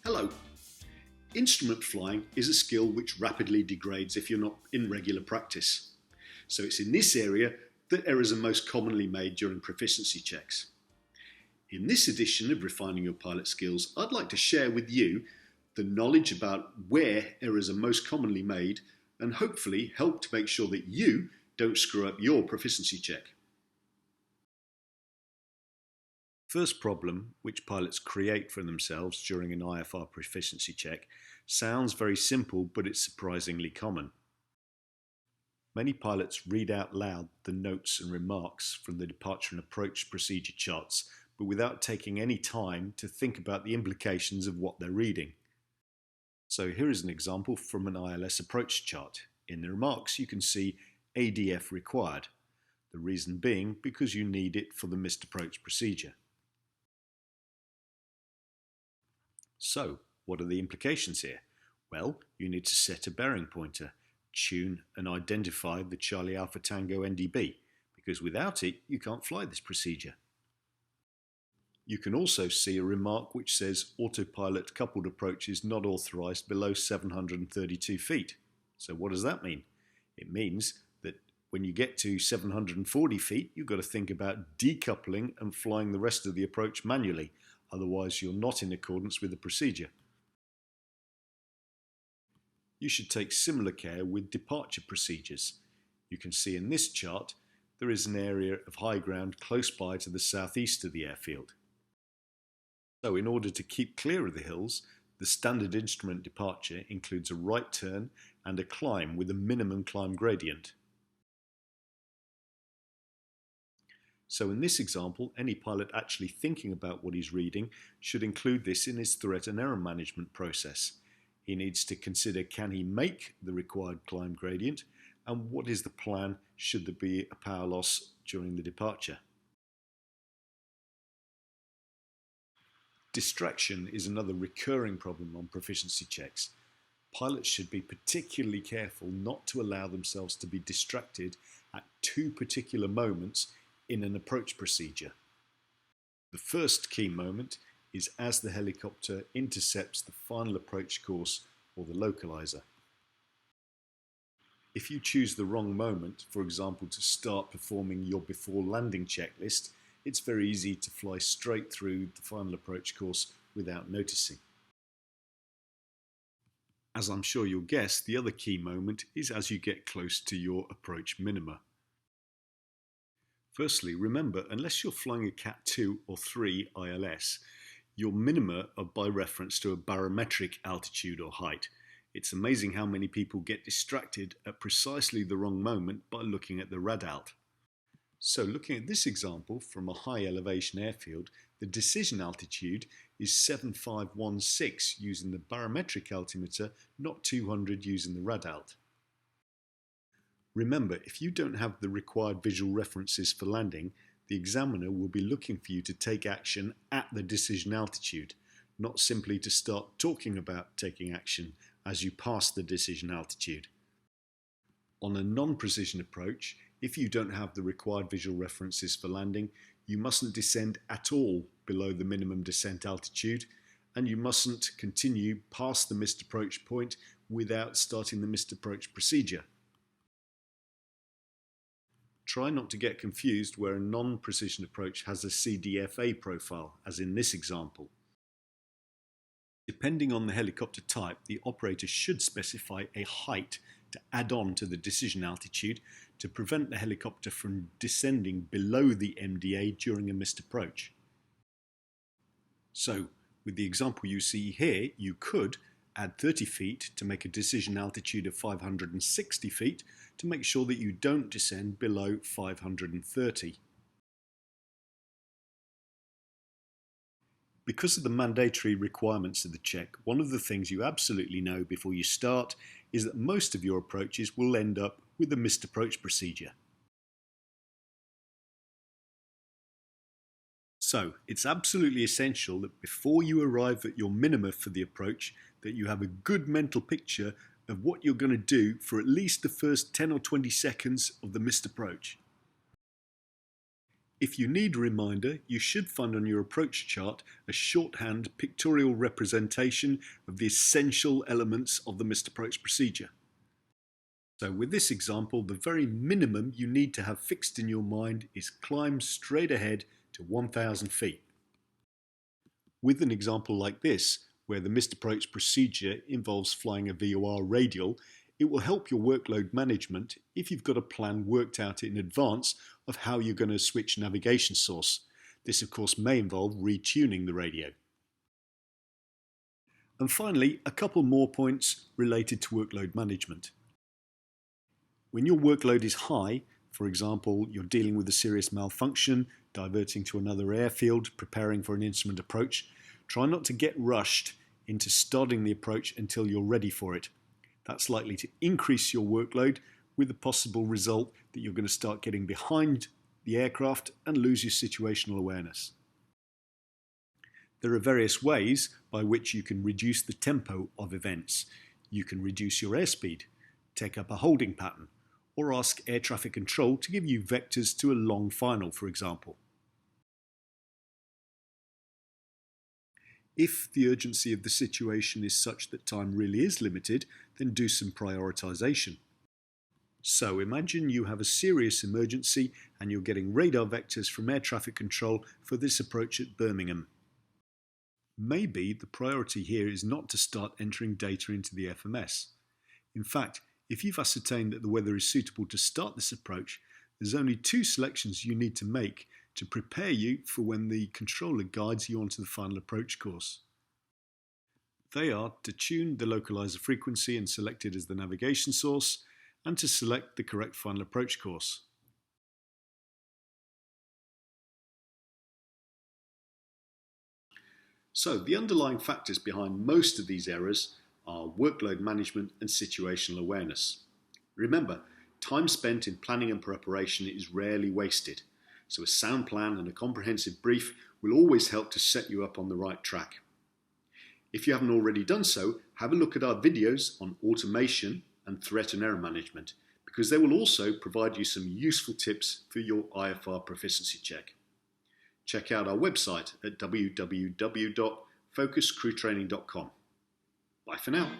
Hello. Instrument flying is a skill which rapidly degrades if you're not in regular practice. So it's in this area that errors are most commonly made during proficiency checks. In this edition of Refining Your Pilot Skills, I'd like to share with you the knowledge about where errors are most commonly made and hopefully help to make sure that you don't screw up your proficiency check. First problem which pilots create for themselves during an IFR proficiency check sounds very simple, but it's surprisingly common. Many pilots read out loud the notes and remarks from the departure and approach procedure charts, but without taking any time to think about the implications of what they're reading. So here is an example from an ILS approach chart. In the remarks you can see ADF required, the reason being because you need it for the missed approach procedure. So, what are the implications here? Well, you need to set a bearing pointer, tune and identify the Charlie Alpha Tango NDB, because without it you can't fly this procedure. You can also see a remark which says autopilot coupled approach is not authorised below 732 feet. So what does that mean? It means that when you get to 740 feet you've got to think about decoupling and flying the rest of the approach manually. Otherwise you're not in accordance with the procedure. You should take similar care with departure procedures. You can see in this chart there is an area of high ground close by to the southeast of the airfield. So in order to keep clear of the hills, the standard instrument departure includes a right turn and a climb with a minimum climb gradient. So in this example, any pilot actually thinking about what he's reading should include this in his threat and error management process. He needs to consider, can he make the required climb gradient, and what is the plan should there be a power loss during the departure. Distraction is another recurring problem on proficiency checks. Pilots should be particularly careful not to allow themselves to be distracted at two particular moments in an approach procedure. The first key moment is as the helicopter intercepts the final approach course or the localizer. If you choose the wrong moment, for example to start performing your before landing checklist, it's very easy to fly straight through the final approach course without noticing. As I'm sure you'll guess, the other key moment is as you get close to your approach minima. Firstly, remember, unless you're flying a Cat 2 or 3 ILS, your minima are by reference to a barometric altitude or height. It's amazing how many people get distracted at precisely the wrong moment by looking at the radalt. So looking at this example from a high elevation airfield, the decision altitude is 7516 using the barometric altimeter, not 200 using the radalt. Remember, if you don't have the required visual references for landing, the examiner will be looking for you to take action at the decision altitude, not simply to start talking about taking action as you pass the decision altitude. On a non-precision approach, if you don't have the required visual references for landing, you mustn't descend at all below the minimum descent altitude, and you mustn't continue past the missed approach point without starting the missed approach procedure. Try not to get confused where a non-precision approach has a CDFA profile, as in this example. Depending on the helicopter type, the operator should specify a height to add on to the decision altitude to prevent the helicopter from descending below the MDA during a missed approach. So, with the example you see here, you could add 30 feet to make a decision altitude of 560 feet to make sure that you don't descend below 530. Because of the mandatory requirements of the check, one of the things you absolutely know before you start is that most of your approaches will end up with a missed approach procedure. So it's absolutely essential that before you arrive at your minima for the approach, that you have a good mental picture of what you're going to do for at least the first 10 or 20 seconds of the missed approach. If you need a reminder, you should find on your approach chart a shorthand pictorial representation of the essential elements of the missed approach procedure. So with this example, the very minimum you need to have fixed in your mind is climb straight ahead to 1,000 feet. With an example like this, where the missed approach procedure involves flying a VOR radial, it will help your workload management if you've got a plan worked out in advance of how you're going to switch navigation source. This of course may involve retuning the radio. And finally, a couple more points related to workload management. When your workload is high, for example, you're dealing with a serious malfunction, diverting to another airfield, preparing for an instrument approach, try not to get rushed into starting the approach until you're ready for it. That's likely to increase your workload with the possible result that you're going to start getting behind the aircraft and lose your situational awareness. There are various ways by which you can reduce the tempo of events. You can reduce your airspeed, take up a holding pattern, or ask air traffic control to give you vectors to a long final, for example. If the urgency of the situation is such that time really is limited, then do some prioritization. So imagine you have a serious emergency and you're getting radar vectors from air traffic control for this approach at Birmingham. Maybe the priority here is not to start entering data into the FMS. In fact, if you've ascertained that the weather is suitable to start this approach, there's only two selections you need to make to prepare you for when the controller guides you onto the final approach course. They are to tune the localizer frequency and select it as the navigation source, and to select the correct final approach course. So the underlying factors behind most of these errors are workload management and situational awareness. Remember, time spent in planning and preparation is rarely wasted, so a sound plan and a comprehensive brief will always help to set you up on the right track. If you haven't already done so, have a look at our videos on automation and threat and error management, because they will also provide you some useful tips for your IFR Proficiency Check. Check out our website at www.focuscrewtraining.com. Bye for now.